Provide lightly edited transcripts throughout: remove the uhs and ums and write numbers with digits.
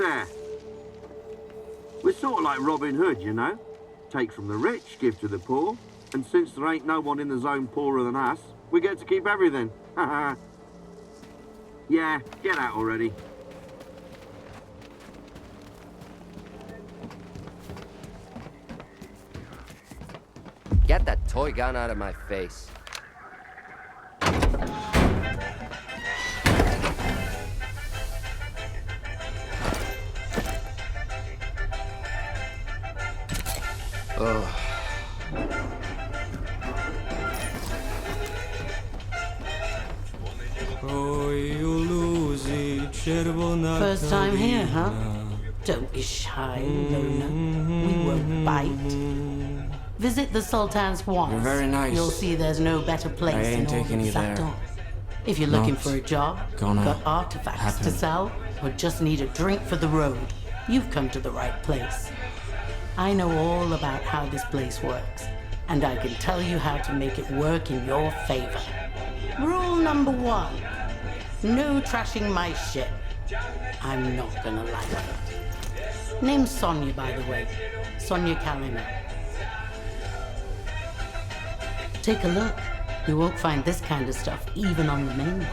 there. We're sort of like Robin Hood, you know? Take from the rich, give to the poor, and since there ain't no one in the zone poorer than us, we get to keep everything. Haha. Yeah, get out already. Get that toy gun out of my face. Ugh. First time here, huh? Don't be shy, Lona. We won't bite. Visit the Sultan's once. You're very nice. You'll see there's no better place I ain't in all taking of you there. Saturn. If you're looking Not for a job, gonna got artifacts to happen. sell, or just need a drink for the road, you've come to the right place. I know all about how this place works, and I can tell you how to make it work in your favor. Rule number 1, no trashing my shit. I'm not gonna like it. Name's Sonia, by the way. Sonia Kalina. Take a look. You won't find this kind of stuff even on the mainland.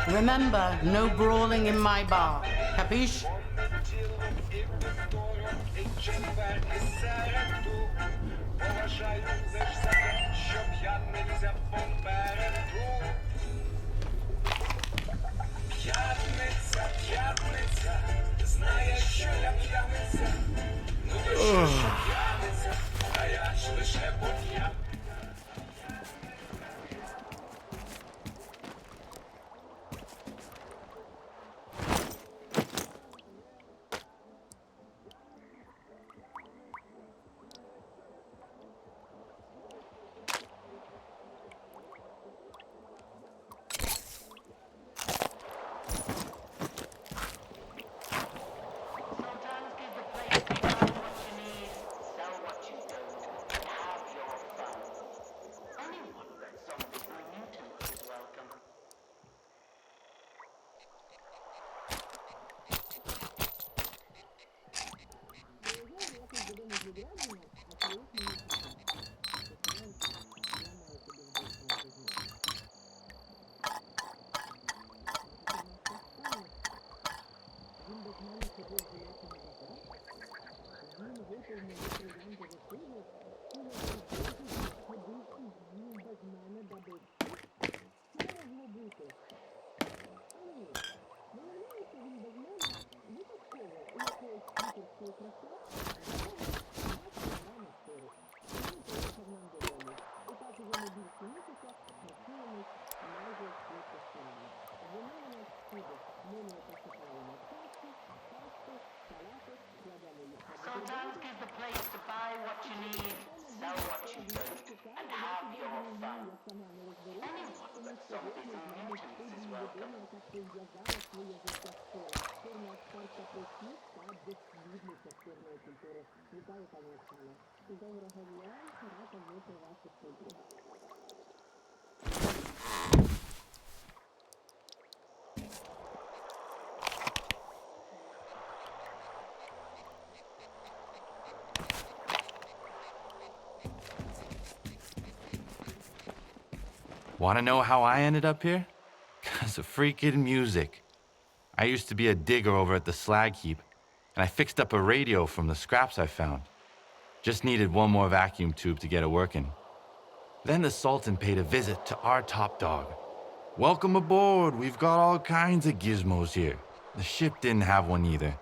Remember, no brawling in my bar. Capiche? Sultan's is the place to buy what you need, sell what you don't, and have your fun. Anyone but zombies and mutants is welcome. Want to know how I ended up here? 'Cause of freaking music. I used to be a digger over at the slag heap, and I fixed up a radio from the scraps I found. Just needed one more vacuum tube to get it working. Then the Sultan paid a visit to our top dog. Welcome aboard, we've got all kinds of gizmos here. The ship didn't have one either.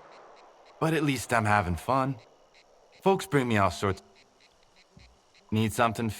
But at least I'm having fun. Folks bring me all sorts. Need something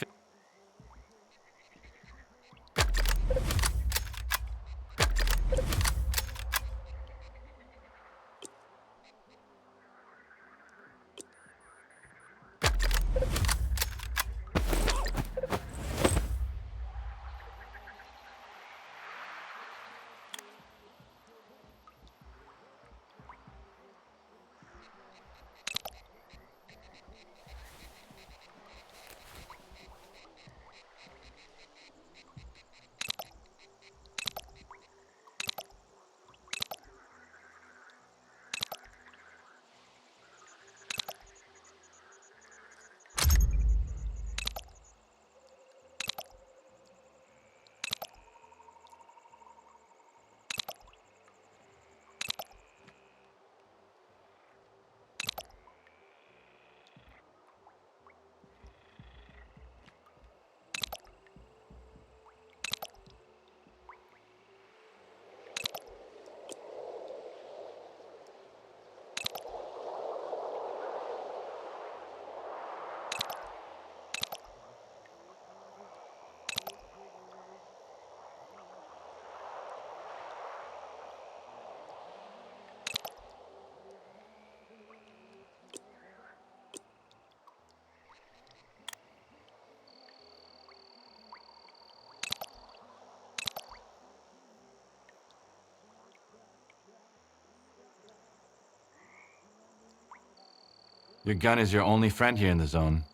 Your gun is your only friend here in the zone.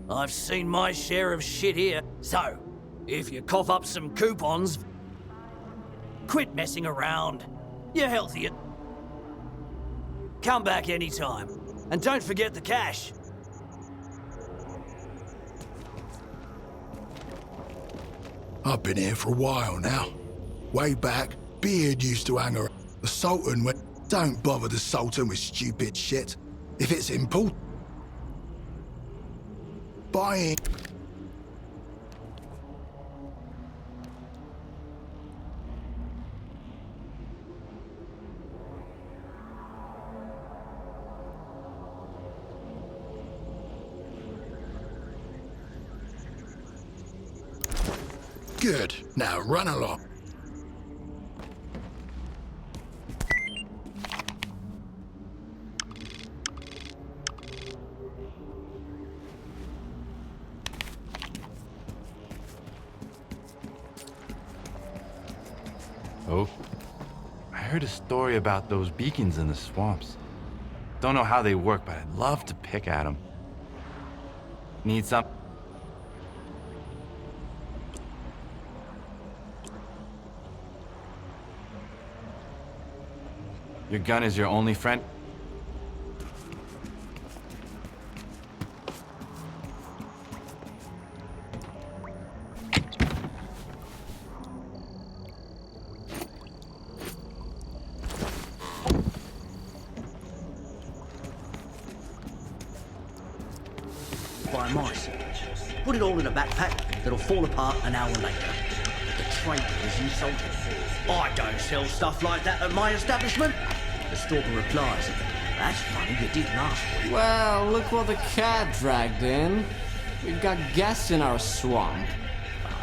I've seen my share of shit here, so if you cough up some coupons, quit messing around. You're healthier. Come back anytime, and don't forget the cash. I've been here for a while now. Way back, Beard used to hang around. The Sultan went, don't bother the Sultan with stupid shit. If it's important, buy it. Good. Now run along. Oh, I heard a story about those beacons in the swamps. Don't know how they work, but I'd love to pick at them. Need some? Your gun is your only friend? By mice. Put it all in a backpack that'll fall apart an hour later. The traitor is insulted. I don't sell stuff like that at my establishment. The stalker replies, that's funny, you didn't ask for it. Well, look what the cat dragged in. We've got guests in our swamp.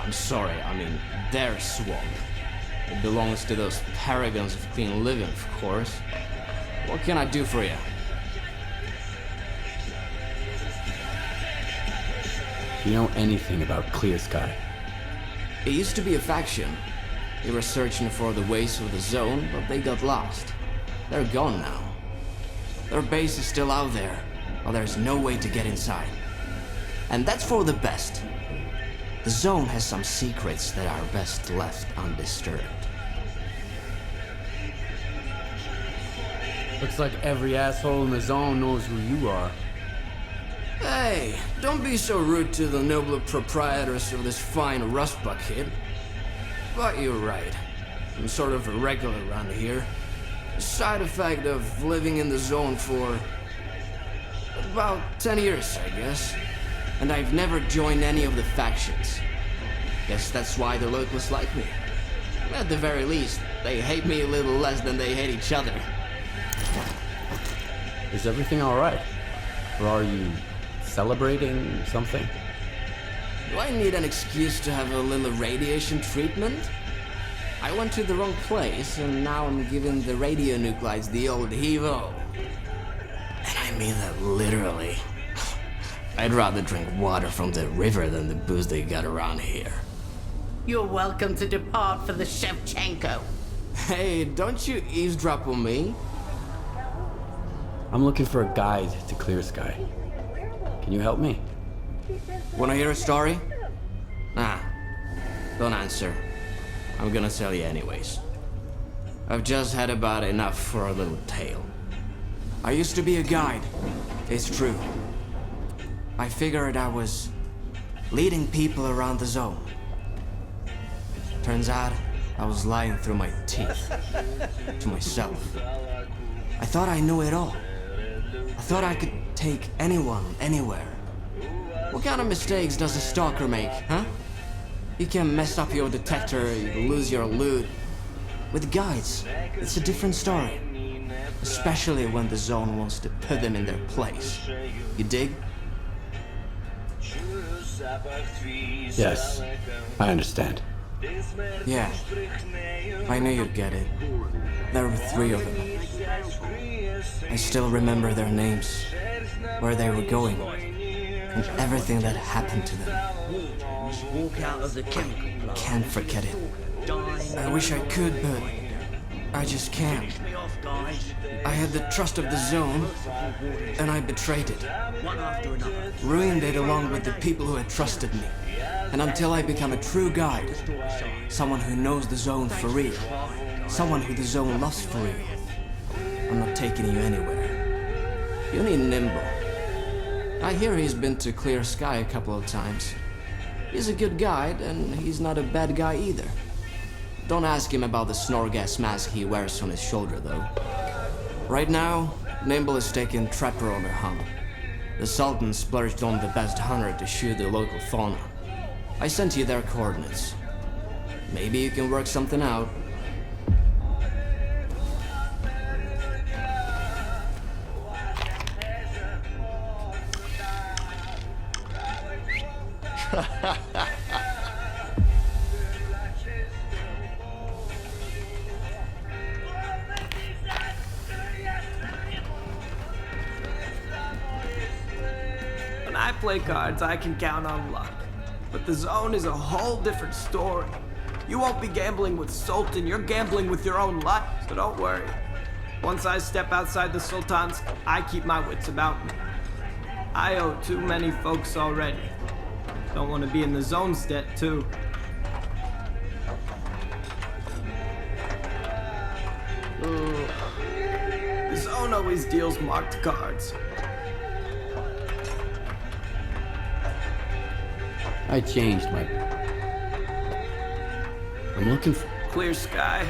I'm sorry, I mean their swamp. It belongs to those paragons of clean living, of course. What can I do for you? Do you know anything about Clear Sky? It used to be a faction. They were searching for the ways of the zone, but they got lost. They're gone now. Their base is still out there, but there's no way to get inside. And that's for the best. The zone has some secrets that are best left undisturbed. Looks like every asshole in the zone knows who you are. Hey, don't be so rude to the noble proprietors of this fine rust bucket. But you're right. I'm sort of a regular around here. A side effect of living in the zone for about 10 years, I guess. And I've never joined any of the factions. Guess that's why the locals like me. At the very least, they hate me a little less than they hate each other. Is everything alright? Or are you celebrating something? Do I need an excuse to have a little radiation treatment? I went to the wrong place, and now I'm giving the radionuclides the old heave-o. And I mean that literally. I'd rather drink water from the river than the booze they got around here. You're welcome to depart for the Shevchenko. Hey, don't you eavesdrop on me? I'm looking for a guide to Clear Sky. Can you help me? Wanna hear a story? Nah, don't answer. I'm gonna tell you anyways. I've just had about enough for a little tale. I used to be a guide, it's true. I figured I was leading people around the zone. Turns out I was lying through my teeth to myself. I thought I knew it all. I thought I could take anyone, anywhere. What kind of mistakes does a stalker make, huh? You can mess up your detector, you lose your loot. With guides, it's a different story. Especially when the zone wants to put them in their place. You dig? Yes, I understand. Yeah, I knew you'd get it. There were 3 of them. I still remember their names, where they were going, and everything that happened to them. Walk out of the chemical plant. Can't forget it. I wish I could, but I just can't. Me off, guys. I had the trust of the zone, and I betrayed it. One after another. Ruined it along with the people who had trusted me. And until I become a true guide, someone who knows the zone for real, someone who the zone loves for real, I'm not taking you anywhere. You need Nimble. I hear he's been to Clear Sky a couple of times. He's a good guide, and he's not a bad guy either. Don't ask him about the Snorgas mask he wears on his shoulder, though. Right now, Nimble is taking Trapper on her hunt. The Sultan splurged on the best hunter to shoot the local fauna. I sent you their coordinates. Maybe you can work something out. When I play cards, I can count on luck. But the zone is a whole different story. You won't be gambling with Sultan, you're gambling with your own luck, so don't worry. Once I step outside the Sultan's, I keep my wits about me. I owe too many folks already. Don't want to be in the zone's debt, too. The zone always deals marked cards. I changed my... I'm looking for... Clear Sky.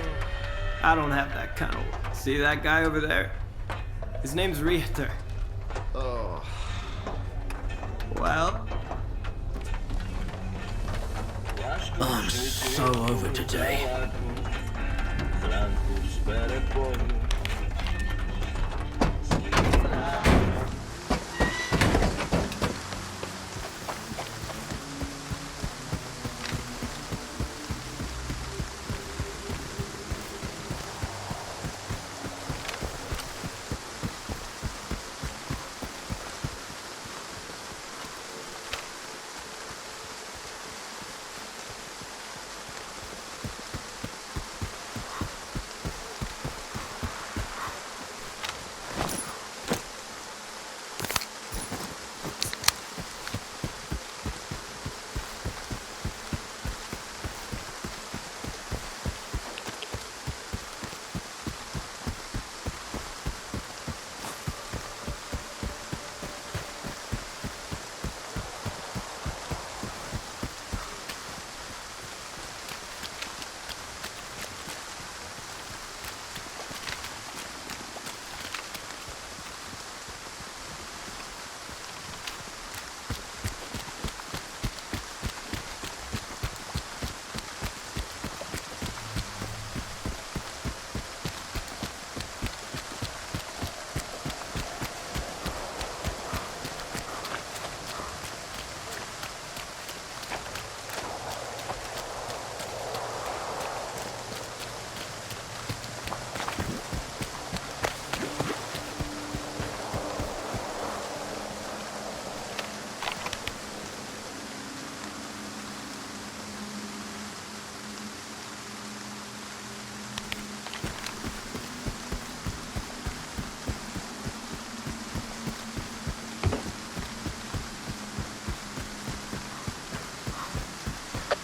I don't have that kind of luck. See that guy over there? His name's Richter. Oh. Well, I'm so over today.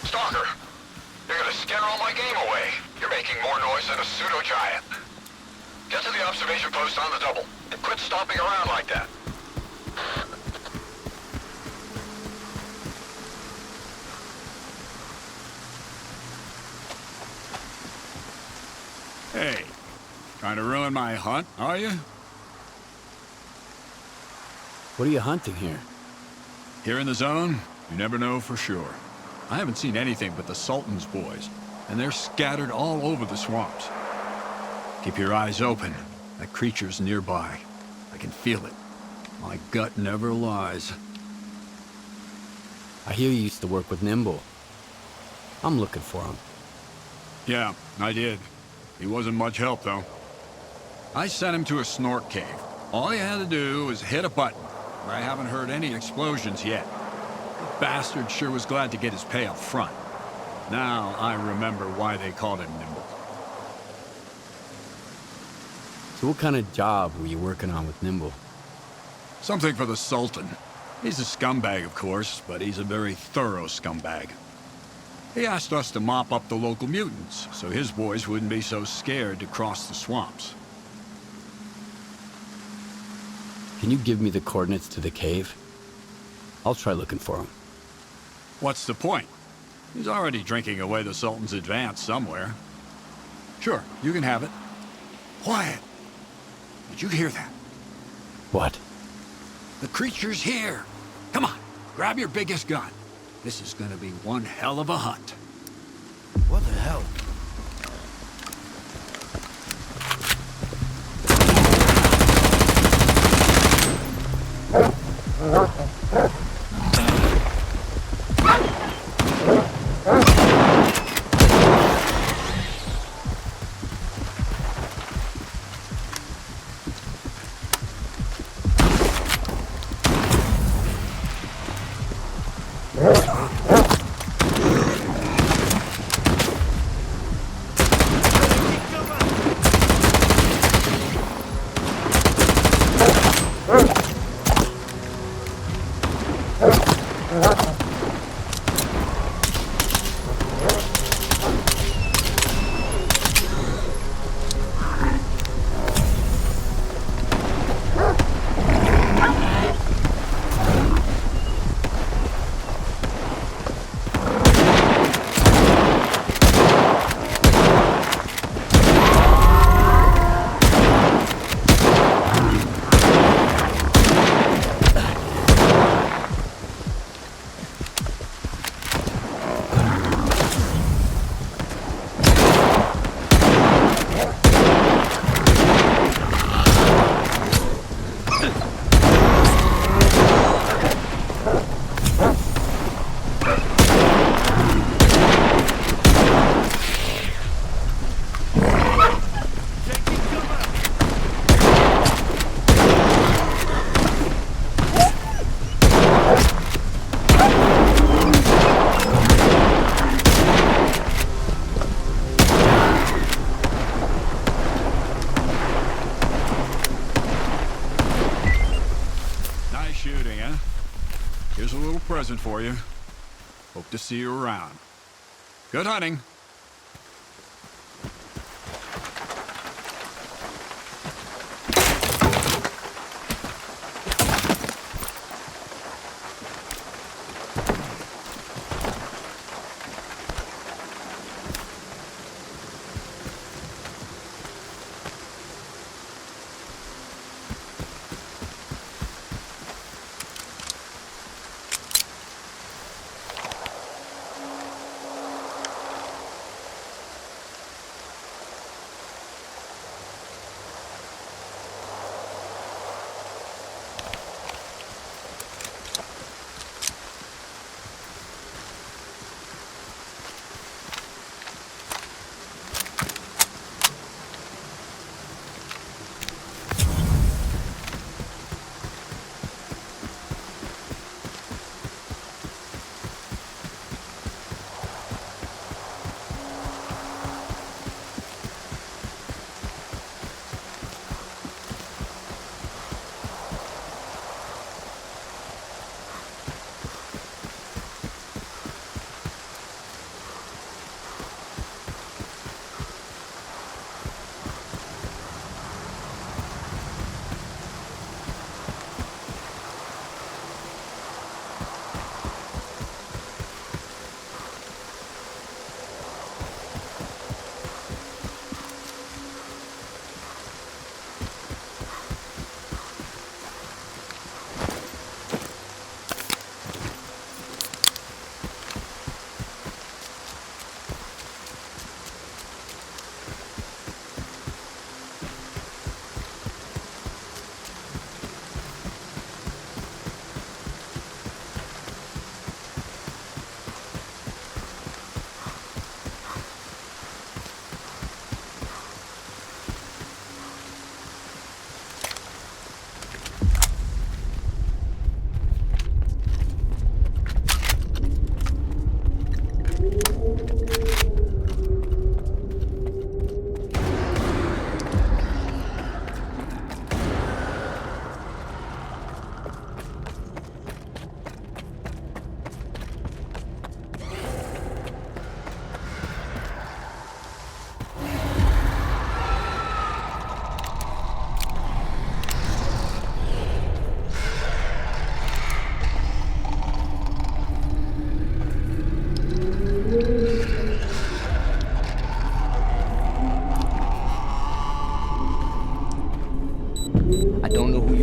Stalker, you're gonna scare all my game away. You're making more noise than a pseudo-giant. Get to the observation post on the double, and quit stomping around like that. Hey, trying to ruin my hunt, are you? What are you hunting here? Here in the zone, you never know for sure. I haven't seen anything but the Sultan's boys, and they're scattered all over the swamps. Keep your eyes open. That creature's nearby. I can feel it. My gut never lies. I hear you used to work with Nimble. I'm looking for him. Yeah, I did. He wasn't much help, though. I sent him to a snort cave. All he had to do was hit a button. I haven't heard any explosions yet. The bastard sure was glad to get his pay up front. Now I remember why they called him Nimble. So what kind of job were you working on with Nimble? Something for the Sultan. He's a scumbag, of course, but he's a very thorough scumbag. He asked us to mop up the local mutants, so his boys wouldn't be so scared to cross the swamps. Can you give me the coordinates to the cave? I'll try looking for him. What's the point? He's already drinking away the Sultan's advance somewhere. Sure, you can have it. Quiet! Did you hear that? What? The creature's here! Come on, grab your biggest gun. This is gonna be one hell of a hunt. What the hell? Present for you. Hope to see you around. Good hunting.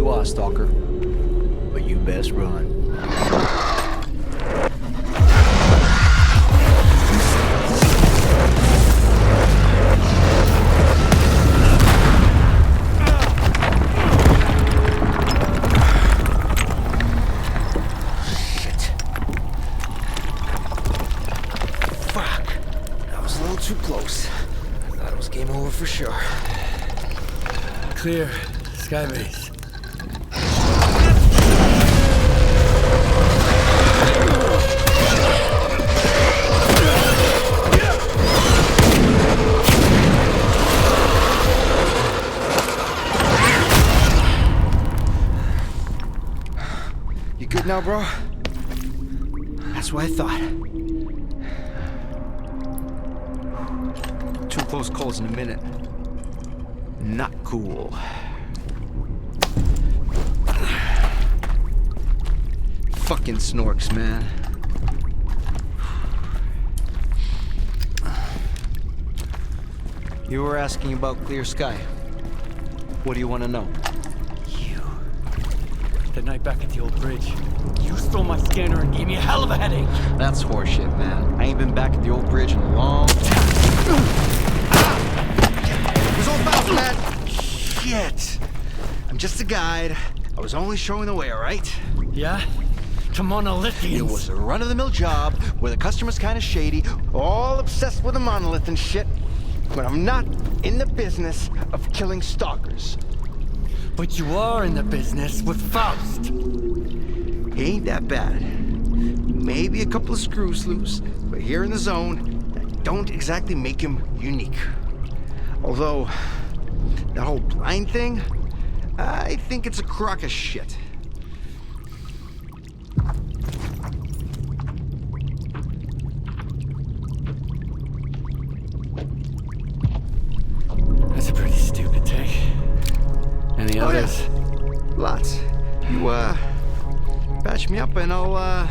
you are, Stalker. But you best run. Shit. Fuck. That was a little too close. I thought it was game over for sure. Clear. Skybase. You good now, bro? That's what I thought. 2 close calls in a minute. Not cool. Fucking snorks, man. You were asking about clear sky. What do you want to know? The night back at the old bridge. You stole my scanner and gave me a hell of a headache. That's horseshit, man. I ain't been back at the old bridge in a long time. It was all about that. Shit. I'm just a guide. I was only showing the way, all right? Yeah? To Monolithians. It was a run-of-the-mill job where the customer's kind of shady, all obsessed with a monolith and shit. But I'm not in the business of killing stalkers. But you are in the business with Faust. He ain't that bad. Maybe a couple of screws loose, but here in the zone, that don't exactly make him unique. Although, that whole blind thing, I think it's a crock of shit. That's a pretty stupid take. Any others? Yeah. Lots. You, patch me up and I'll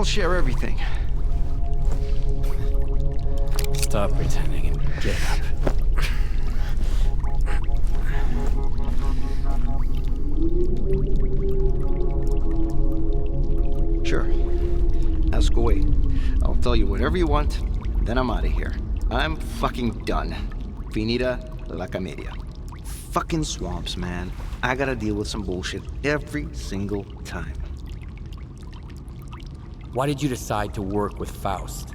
share everything. Stop pretending and get up. Sure. Ask away. I'll tell you whatever you want, then I'm out of here. I'm fucking done. Finita la comedia. Fucking swamps, man. I gotta deal with some bullshit every single time. Why did you decide to work with Faust?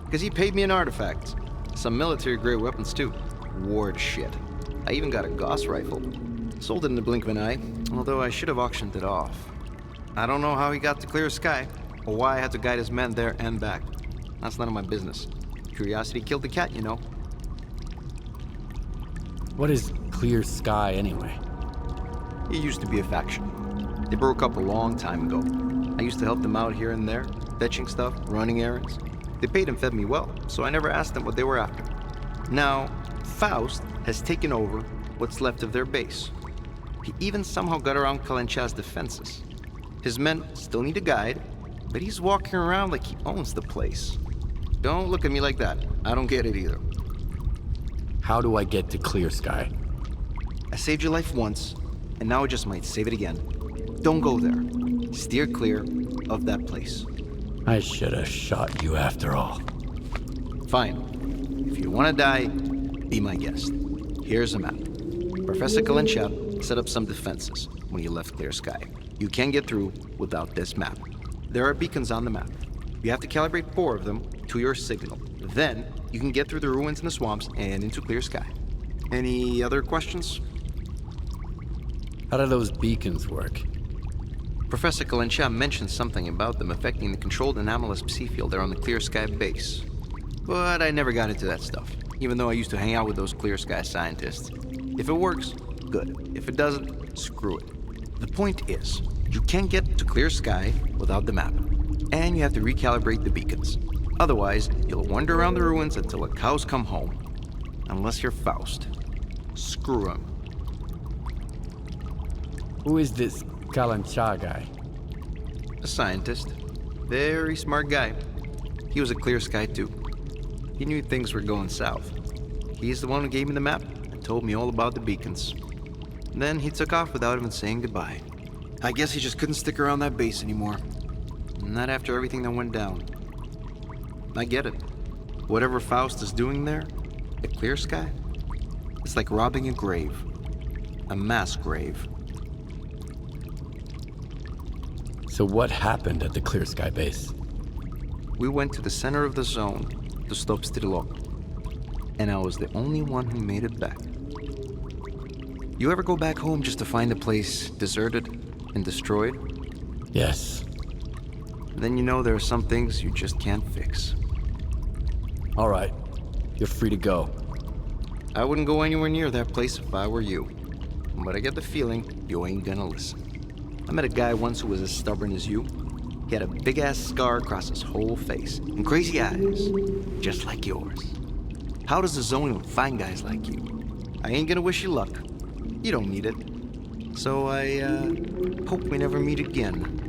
Because he paid me in artifacts. Some military-grade weapons, too. Ward shit. I even got a Gauss rifle. Sold it in the blink of an eye, although I should have auctioned it off. I don't know how he got to clear sky, or why I had to guide his men there and back. That's none of my business. Curiosity killed the cat, you know. What is Clear Sky anyway? It used to be a faction. They broke up a long time ago. I used to help them out here and there, fetching stuff, running errands. They paid and fed me well, so I never asked them what they were after. Now, Faust has taken over what's left of their base. He even somehow got around Kalencha's defenses. His men still need a guide, but he's walking around like he owns the place. Don't look at me like that. I don't get it either. How do I get to Clear Sky? I saved your life once, and now I just might save it again. Don't go there. Steer clear of that place. I should have shot you after all. Fine. If you want to die, be my guest. Here's a map. Professor Kalencha set up some defenses when you left Clear Sky. You can get through without this map. There are beacons on the map. You have to calibrate 4 of them to your signal. Then, you can get through the ruins in the swamps and into Clear Sky. Any other questions? How do those beacons work? Professor Kalencha mentioned something about them affecting the controlled anomalous psi field there on the Clear Sky base. But I never got into that stuff, even though I used to hang out with those Clear Sky scientists. If it works, good. If it doesn't, screw it. The point is, you can't get to Clear Sky without the map, and you have to recalibrate the beacons. Otherwise, you'll wander around the ruins until the cows come home. Unless you're Faust. Screw him. Who is this Kalancha guy? A scientist. Very smart guy. He was a Clear Sky too. He knew things were going south. He's the one who gave me the map and told me all about the beacons. Then he took off without even saying goodbye. I guess he just couldn't stick around that base anymore. Not after everything that went down. I get it. Whatever Faust is doing there, at Clear Sky, it's like robbing a grave. A mass grave. So what happened at the Clear Sky base? We went to the center of the zone to stop Strilok, and I was the only one who made it back. You ever go back home just to find the place deserted and destroyed? Yes. Then you know there are some things you just can't fix. All right. You're free to go. I wouldn't go anywhere near that place if I were you. But I get the feeling you ain't gonna listen. I met a guy once who was as stubborn as you. He had a big-ass scar across his whole face, and crazy eyes, just like yours. How does the zone even find guys like you? I ain't gonna wish you luck. You don't need it. So I hope we never meet again.